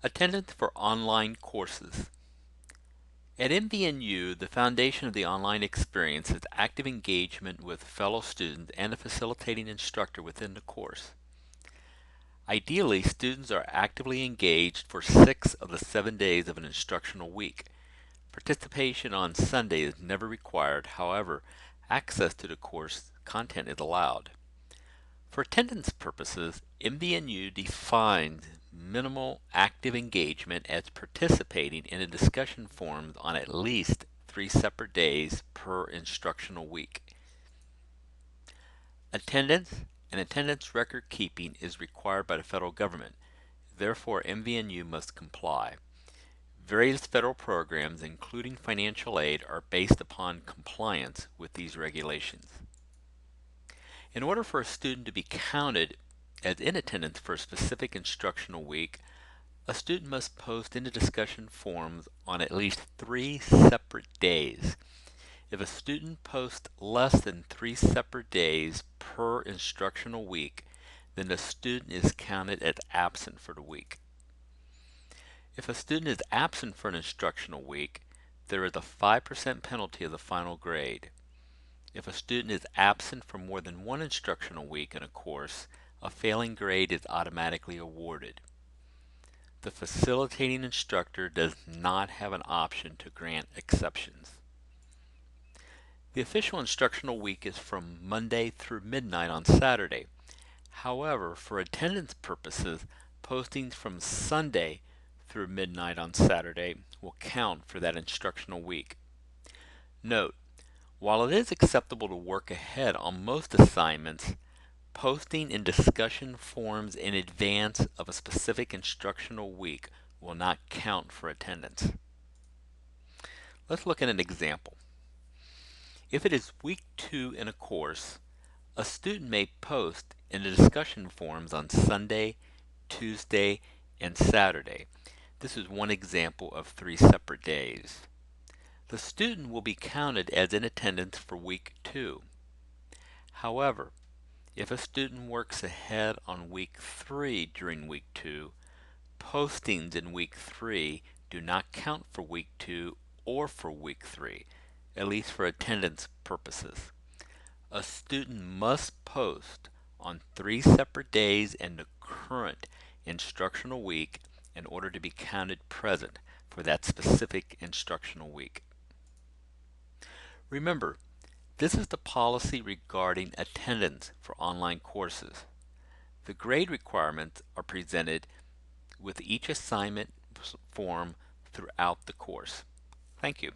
Attendance for online courses. At MVNU, the foundation of the online experience is active engagement with fellow students and a facilitating instructor within the course. Ideally, students are actively engaged for 6 of the 7 days of an instructional week. Participation on Sunday is never required, however, access to the course content is allowed. For attendance purposes, MVNU defines minimal active engagement as participating in a discussion forums on at least 3 separate days per instructional week. Attendance and attendance record keeping is required by the federal government. Therefore, MVNU must comply. Various federal programs, including financial aid, are based upon compliance with these regulations. In order for a student to be counted as in attendance for a specific instructional week, a student must post in the discussion forums on at least 3 separate days. If a student posts less than 3 separate days per instructional week, then the student is counted as absent for the week. If a student is absent for an instructional week, there is a 5% penalty of the final grade. If a student is absent for more than one instructional week in a course, a failing grade is automatically awarded. The facilitating instructor does not have an option to grant exceptions. The official instructional week is from Monday through midnight on Saturday. However, for attendance purposes, postings from Sunday through midnight on Saturday will count for that instructional week. Note, while it is acceptable to work ahead on most assignments, posting in discussion forums in advance of a specific instructional week will not count for attendance. Let's look at an example. If it is week 2 in a course, a student may post in the discussion forums on Sunday, Tuesday, and Saturday. This is one example of 3 separate days. The student will be counted as in attendance for week 2. However, if a student works ahead on week 3 during week 2, postings in week 3 do not count for week 2 or for week 3, at least for attendance purposes. A student must post on 3 separate days in the current instructional week in order to be counted present for that specific instructional week. Remember, this is the policy regarding attendance for online courses. The grade requirements are presented with each assignment form throughout the course. Thank you.